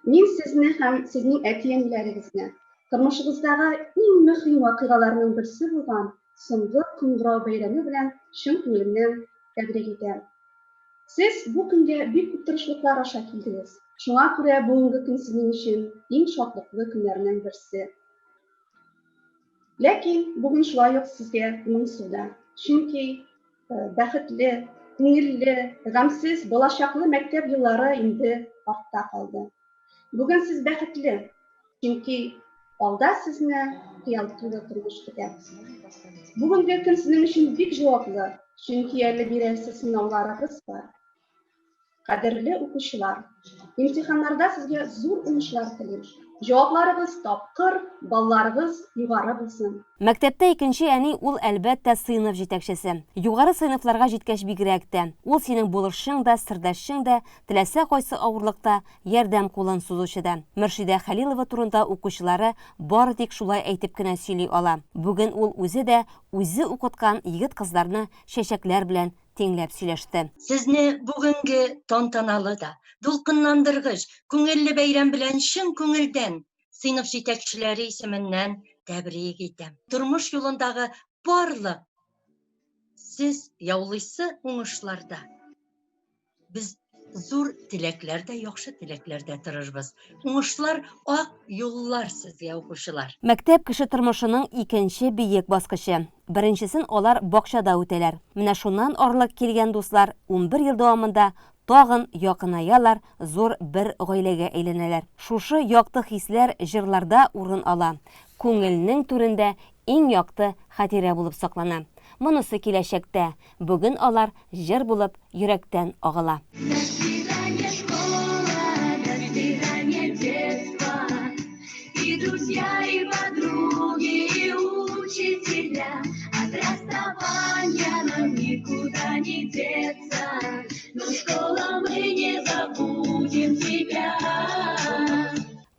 мин сезне һәм сезнең әти-әниләрегезне тормышыгыздагы иң мөһим вакыйгаларның берсе булган соңгы кыңгырау бәйрәме белән чын күңелемнән тәбрик итәм. Сез бу көнгә бик күп тырышлыклар аша килдегез. Шуңа күрә бүгенге көн сезнең өчен иң шатлыклы көннәрнең берсе. Ләкин бүген шулай ук сезгә моңсуда. Чөнки бәхетле, күңелле, гамсыз, балачаклы мәктәп еллары инде артта калды. Бүген сез бәхетле, чөнки алда сезне хыял тулы тормыш көтә. Бүгенге көн сезнең өчен бик җаваплы, чөнки әле бирәсе сынауларыгыз бар. Кадерле укучылар, имтиханнарда сезгә зур уңышлар телим. Җавапларыгыз тапкыр, балларыгыз югары булсын. Мәктәптә икенче әни ул әлбәттә сыйныф җитәкчесе. Югары сыйныфларга җиткәч бигрәк тә. Ул синең булышың да, сирдәшең дә, теләсә кайсы авырлыкта ярдәм кулын сузучы да. Мөршидә Хәлилова турында укучылары бары тик шулай әйтеп кенә сөйли ала. Бүген ул үзе дә үзе укыткан егет кызларны чәчәкләр белән теңләп сөйләште. Сезне бүгенге тантаналы да, дулкынландыргыч, күңелле бәйрәм белән чын күңелдән сыйныф җитәкчеләре исеменнән тәбрик итәм. Тормыш юлындагы барлык сез яулыйсы уңышларда без зур теләкләрдә, яхшы теләкләрдә тырышбыз. Уңышлар ак юллар сезгә укучылар. Мәктәп кеше тормышының икенче биек баскычы. Беренчесен алар бакчада үтәләр. Менә шуннан арлык килгән дуслар 11 ел дәвамында тагын якынаялар, зур бер гаиләгә әйләнәләр. Шушы якты хисләр җырларда урын ала. Күңелнең түрендә иң якты хатирә булып саклана. Монысы киләчәктә. Бүген алар җыр булып йөрәктән агыла.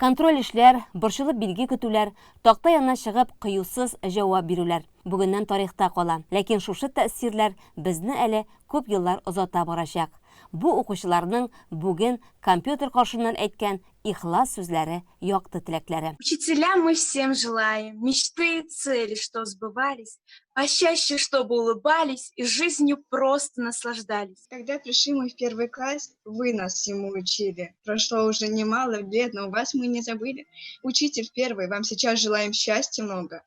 Контроль эшләр, борчылып билги көтүләр, такта янына чыгып кыюсыз җавап бирүләр. Бүгеннән тарихта кала. Ләкин шушы тәэсирләр безне әле күп еллар озата барачак. Бу укучыларның бүген компьютер каршыннан әйткән ихлас сүзләре, якты теләкләре. Учителям мы всем желаем мечты и цели, что сбывались, почаще, чтобы улыбались и жизнью просто наслаждались. Когда пришли мы в первый класс, вы нас всему учили. Прошло уже немало лет, но вас мы не забыли. Учитель первый, вам сейчас желаем счастья много.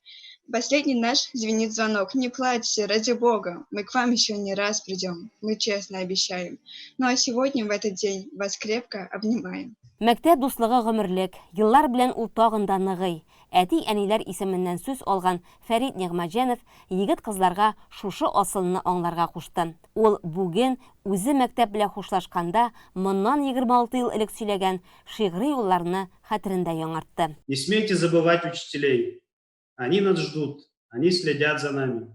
Последний наш звенит звонок. Не плачьте, ради Бога. Мы к вам еще не раз придем. Мы честно обещаем. Ну а сегодня, в этот день, вас крепко обнимаем. Мәктәп дуслыгы гомерлек, еллар белән ул тагын да ныгый. Әти-әниләр исеменнән сүз алган Фәрит Нигъмәҗанов егет кызларга шушы асылны аңларга кушты. Ул бүген үзе мәктәп белән хушлашканда моннан 26 ел элек сөйләгән шигъри юлларны хәтерендә яңартты. Не смейте забывать учителей. Они нас ждут, они следят за нами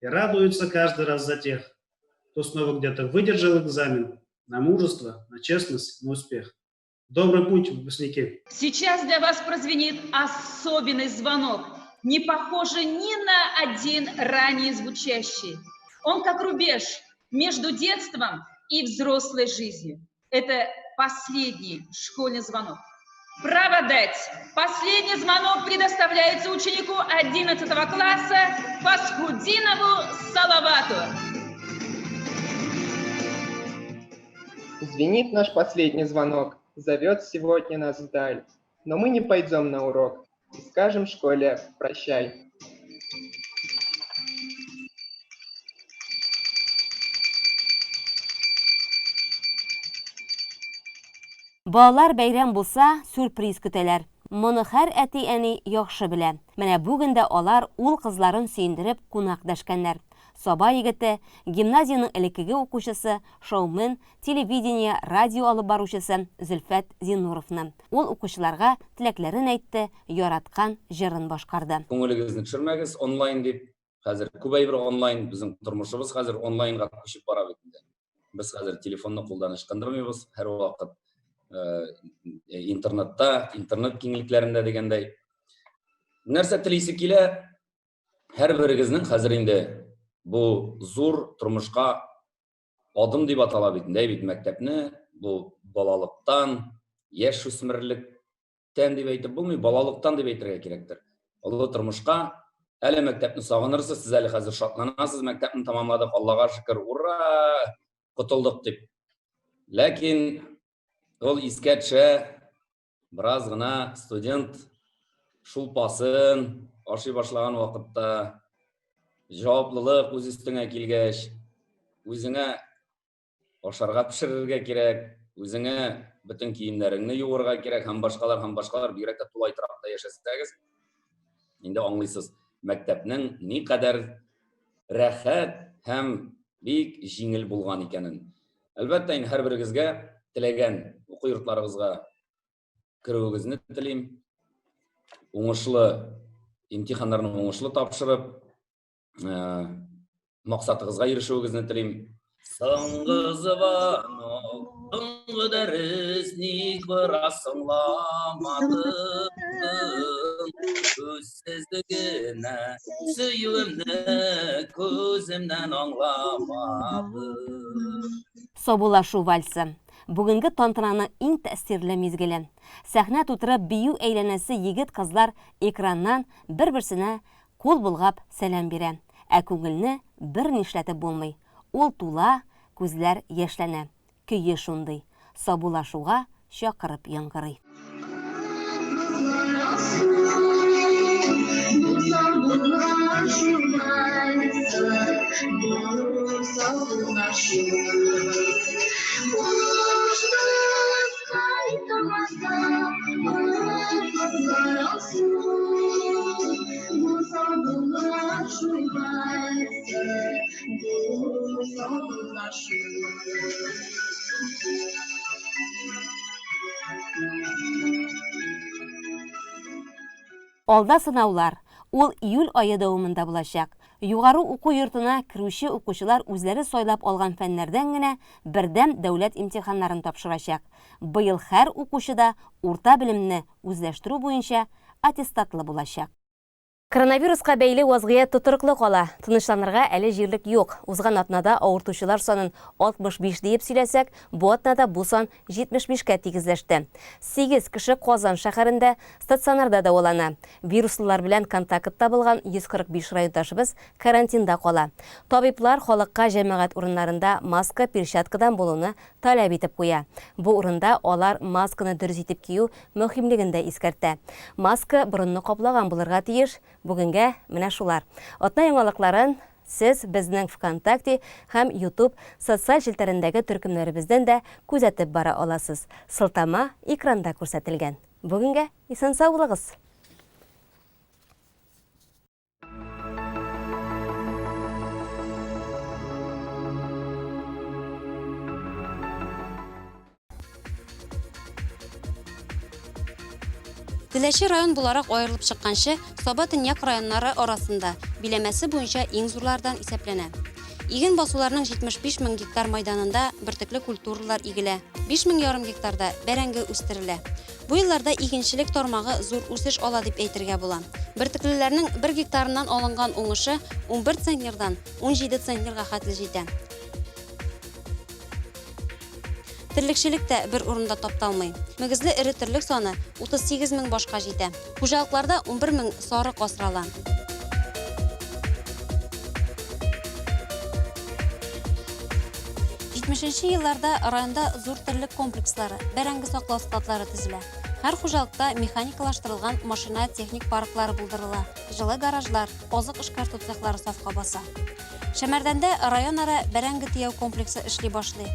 и радуются каждый раз за тех, кто снова где-то выдержал экзамен на мужество, на честность, на успех. Добрый путь, выпускники! Сейчас для вас прозвенит особенный звонок, не похожий ни на один ранее звучащий. Он как рубеж между детством и взрослой жизнью. Это последний школьный звонок. Право дать. Последний звонок предоставляется ученику 11 класса Фасхудинову Салавату. Звенит наш последний звонок, зовет сегодня нас вдаль. Но мы не пойдем на урок и скажем школе прощай. Балалар бәйрәм булса, сюрприз көтәләр. Моны һәр әти-әни яхшы белә. Менә бүген дә алар ул кызларын сөендереп кунак дәшкәннәр. Саба егете, гимназияның элеккеге укучысы, шоумен, телевидение, радио алып баручысы Зөлфәт Зинуровны. Ул укучыларга теләкләрен әйтте, яраткан җырын башкарды. Күңелегезне төшермәгез онлайн дип. Хәзер күбәйбер онлайн, безнең тормышыбыз хәзер онлайнга күчеп бара бит инде. Без хәзер телефонны кулданыш кындырмыйбыз, һәр вакыт интернетта, интернет киңлекләрендә дигәндәй. Нәрсә телисе килә, һәр берегезнең хәзер инде бу зур тормышка адым дип атала бит инде, бит мәктәпне, бу балалыктан, яшь үсмерлектән дип әйтеп булмый, балалыктан дип әйтергә кирәктер. Олы тормышка әле мәктәпне сагынырсыз, сез әле хәзер шатланасыз, мәктәпне тамамладык, Аллага шөкер, ура, котылдык дип. Ләкин ул искә төшә, бераз гына студент шулпасын ашый башлаган вакытта җаваплылык үз өстеңә килгәч, үзеңә ашарга пешерергә кирәк, үзеңә бөтен киемнәреңне юырга кирәк, һәм башкалар, бигрәк тә тулай торакта яшәсәгез, инде аңлыйсыз, мәктәпнең никадәр рәхәт һәм бик җиңел булган икәнен. Әлбәттә, һәр берегезгә теләгән уку йортларыгызга керүегезне телим. Уңышлы имтиханнарны уңышлы тапшырып, максатыгызга ирешүегезне телим. Соңгы звонок, соңгы дәрес ник бераз аңламадым. Көзсезлегенә сөюемне күземнән аңламадым. Сабулашу вальсы. Бүгінгі тантананың иң тәсирле мизгеле. Сәхнә тутырып бию әйләнәсе егет-кызлар экраннан бер-берсенә кул булгап сәлам бирә. Ә күңелне бер нишләтеп булмый. Ул тула, күзләр яшьләнә. Көйе шундый. Сабулашуга чакырып яңгырый. Алда сынаулар. Ул июль айы дәвамында булачак. Югары уку йортына керүче укучылар үзләре сайлап алган фәннәрдән генә бердәм дәүләт имтиханнарын тапшырачак. Быел һәр укучыда урта белемне үзләштерү буенча аттестатлы булачак. Коронавируска бәйле вазгыять тутырыклы кала. Тынычланырга әле җирлек юк. Узган атнада авыртучылар санын 65 дип сөйләсәк, бу атнада бу сан 75-кә тигезләште. 8 кеше Казан шәһәрендә стационарда дәвалана. Вируслылар белән контактта булган 145 районташыбыз карантинда кала. Табиблар халыкка җәмәгать урыннарында маска, перчаткадан булуны таләп итеп куя. Бу урында алар масканы дөрес итеп кию мөһимлеген дә искәртә. Маска борынны каплаган булырга тиеш. Бүгенгә менә шулар. Атна яңалыкларын сез безнең ВКонтакте һәм YouTube социаль җилтәрендәге төркемнәребездән дә күзәтеп бара аласыз. Сылтама экранда күрсәтелгән. Бүгенгә исән саулыгыз. Теләче район буларак аерылып чыкканчы, Саба Төньяк районнары арасында биләмәсе буенча иң зурлардан исәпләнә. Иген басуларның 75 мең гектар майданында бөртекле культуралар игелә, 5,5 гектарда бәрәңге үстерелә. Бу елларда игенчелек тармагы зур үсеш ала дип әйтергә була. Бөртеклеләрнең 1 гектарыннан алынган уңышы 11 центнердан 17 центнерга хәтле җитә. Терлексчелек тә бер урында тапталмый. Мөгезле эре терлек саны 38 мең башка җитә. Хуҗалыкларда 11 мең сарык асрала. Елларда районда зур терлек комплекслары, бәрәңге саклау складлары төзелә. Һәр хуҗалыкта механикалаштырылган машина техник парклары булдырыла. Җылы гаражлар, азык эшкәртү цехлары сафка баса. Шәмәрдәндә районара бәрәңге тияү комплексы эшли башлый.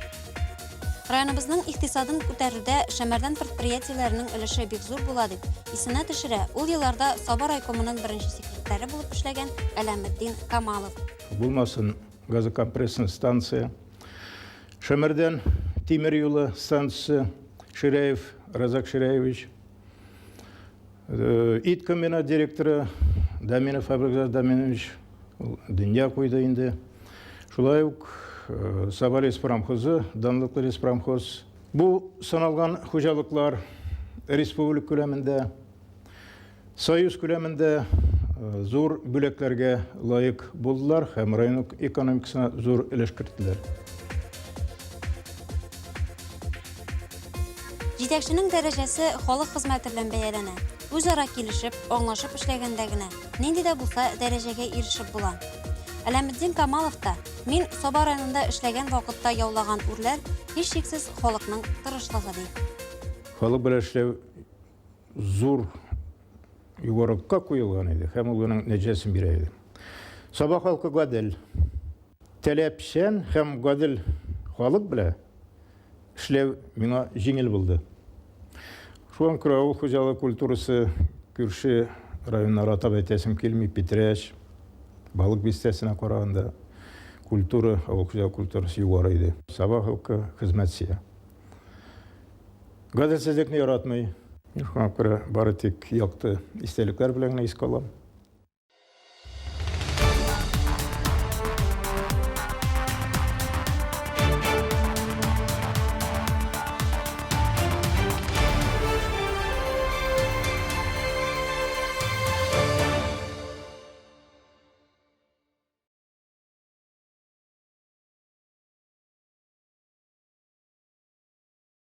Районыбызның икътисадын күтәрүдә Шәмәрдән предприятиеләренең өлеше бик зур була дип исенә төшерә ул елларда Саба райкомының беренче секретаре булып эшләгән Әләметдин Камалов. булмасын газокомпрессный станция. Шемерден Тимир юлы станциясы Ширяев Разак Ширяевич. Ит комбинат директоры Даминов Фабрикзат Даминович дөнья куйды инде. Шулай ук Саба леспромхозы, Данлыклы леспромхоз. Бу саналган хуҗалыклар республик күләмендә, союз күләмендә зур бүләкләргә лайык булдылар һәм район экономикасына зур өлеш керттеләр. Җитәкченең дәрәҗәсе халык хезмәте белән бәяләнә. Үзара килешеп, аңлашып эшләгәндә генә нинди дә булса дәрәҗәгә ирешеп була. Әләметдин Камалов та мин Саба районында эшләгән вакытта яулаган үрләр һич шиксез халыкның тырышлыгы ди. Халык белән эшләү зур югарылыкка куелган иде һәм ул уның нәтиҗәсен бирә иде. Саба халкы гадел, таләпчән һәм гадел халык белән эшләү миңа җиңел булды. Шуңа күрә ул хуҗалык культурасы күрше районнарга атап әйтәсем килми, Петряч, балык бистәсенә караганда культура, авыл хуҗалык культурасы югары иде. Саба халкы хезмәтче. Гаделсезлекне яратмый. Шуңа күрә бары тик якты истәлекләр белән генә искә алам.